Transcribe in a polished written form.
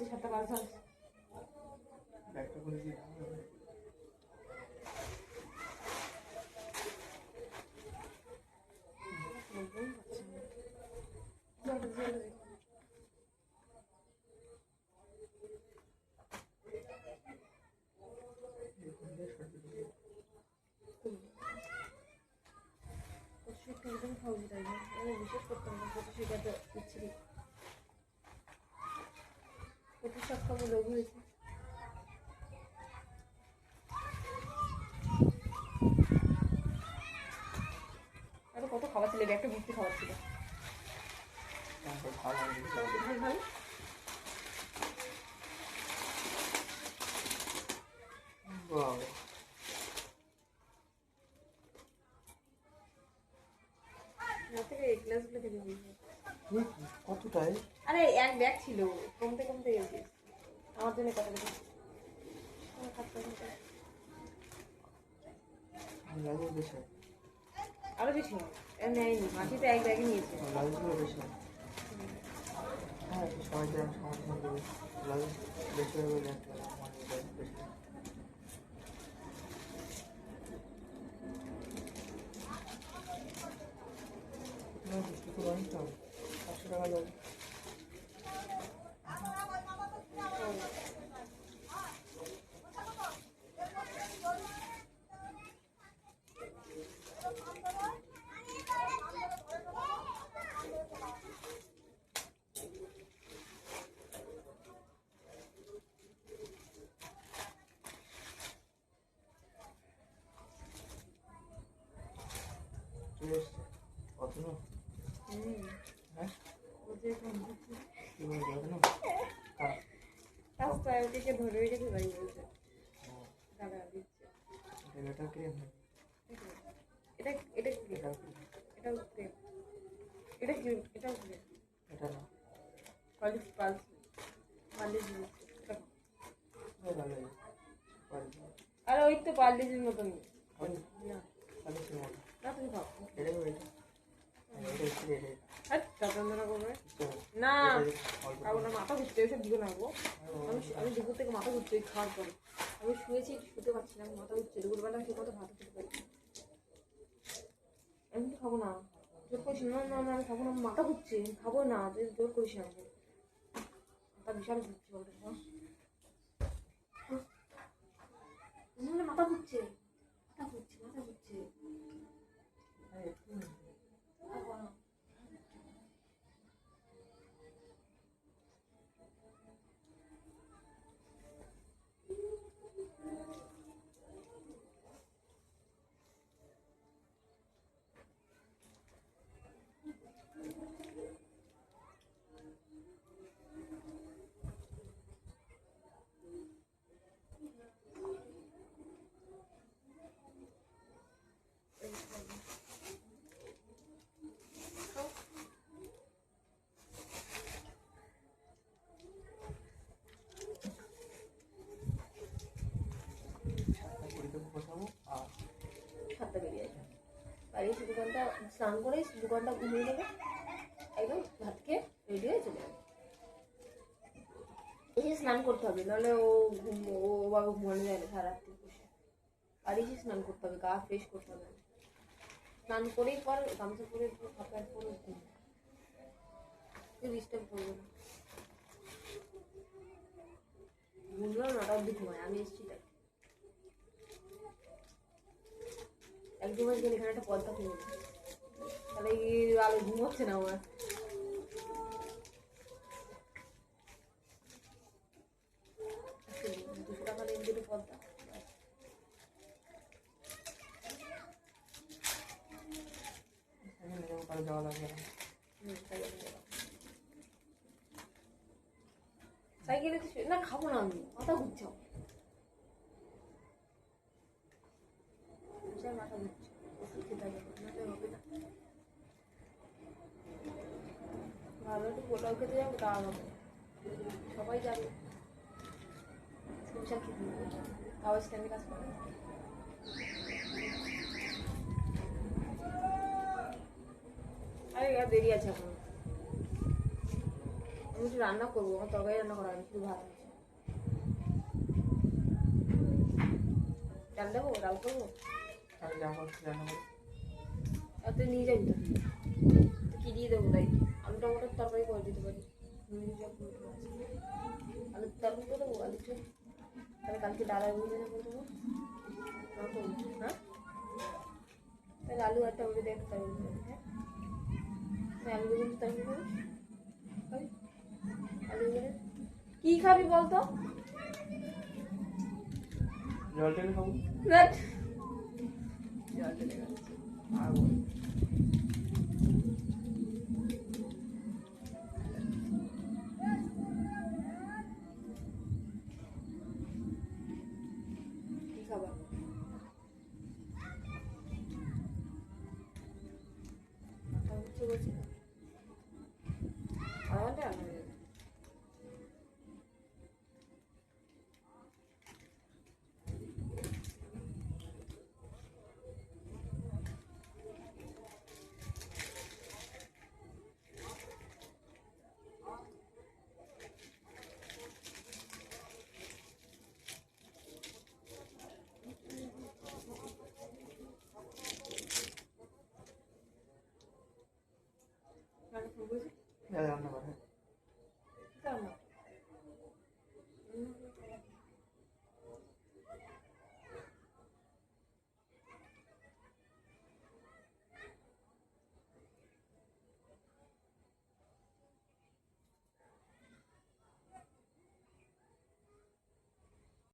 7টা বাজে ব্যাগটা করে দিয়ে বিশেষ করতাম না সেটাতে ইচ্ছে একটু সব খাবো লোভ হয়েছে। আরো কত খাবার ছিল, একটা ভর্তি খাবার ছিল। ভালো কতটাই? আরে এক ব্যাগ ছিল, কমতে কমতে গেছে আমার জন্য কত আরো বেশি নেয়নি, মাটি তো এক ব্যাগে নিয়েছে। হ্যাঁ সবাই সমর্থন দেবে, বেশি হয়ে গেলে বেশি। $500 যাবে। রাস্তায় ওকে ধরে রেখে বাড়ি বলছে দাদা দিচ্ছে। এটা এটা এটাও ক্রিম, এটা কি? এটাও ক্রিম, এটা না পালিশ পালস পালিশ। আরে ওই তো পালিশের মতন না, তুমি খাও না খাবো না, মাথা ঘুরছে এসব দিও না গো। আমি দুপুর থেকে মাথা ঘুরছে খাওয়ার পরে, আমি শুয়েছি শুতে পারছি না, মাথা ঘুরছে দুপুরবেলা ঠিক মতো ভাত খেতে পারি। আমি তো খাবো না, জোর করিস না। না না আমি খাবো না, মাথা ঘুরছে, খাবো না, তুই জোর করিস না আমাকে। মাথা বিশাল ঘুরছে মাথা ঘুরছে, মাথা ঘুরছে, মাথা ঘুরছে। দোকানটা স্নান করে দোকানটা ঘুমিয়ে নেবে, একদম ভাত খেয়ে রেডি হয়ে চলে যাবে। এসে স্নান করতে হবে, নাহলে ও বাবা ঘুমানো যায় না সারা রাত্রি বসে। আর এসে স্নান করতে হবে, গা ফ্রেশ করতে হবে। স্নান করেই পর গামছা পরে হাত প্যান্ট পরে ঘুম, ডিস্টার্ব করবে না। ঘুমলেও 9টা অব্দি ঘুমায়, আমি এসেছি তাই। একদম আজকে এখানে একটা পর্দা কিনে তাহলে আলো ঘুম হচ্ছে না আমার। পর্দা যাওয়া লাগবে না, সাইকেলে না খাবো না, আমি মাথা ঘুরছে, মাথা ঘুরছে, ওষুধ খেতে হবে না। ভালো একটু পোলাও খেতে যাবো, তা হবে সবাই যাবে, সংসার খেতে হবে, তাও স্ট্যান্ডে কাজ করে। আরে দেরি আছে এখন, আমি কিছু রান্না করবো, আমার তরকারি রান্না করা হয়নি, শুধু ভাত আছে। ডাল দেবো, ডাল করবো, আমি যা করছি রান্না করি। আর তুই নিয়ে যাবি তো, তো কি দিয়ে দেবো তাই? আলু টমেটোর তরকারি করে দিতে পারি, আলুর তরকারি করে দেবো, আলু চপ। তাহলে কালকে ডাল আর ভেজে করে দেবো, হ্যাঁ? তাহলে আলু আর টমেটো দিয়ে একটা তরকারি করে দেবো, হ্যাঁ? আলু বেগুন তরকারি করিস, খাবি? আলু বেগুন কি খাবি বলতো? জল টেনে খাবো জল টেনে খাবি। আর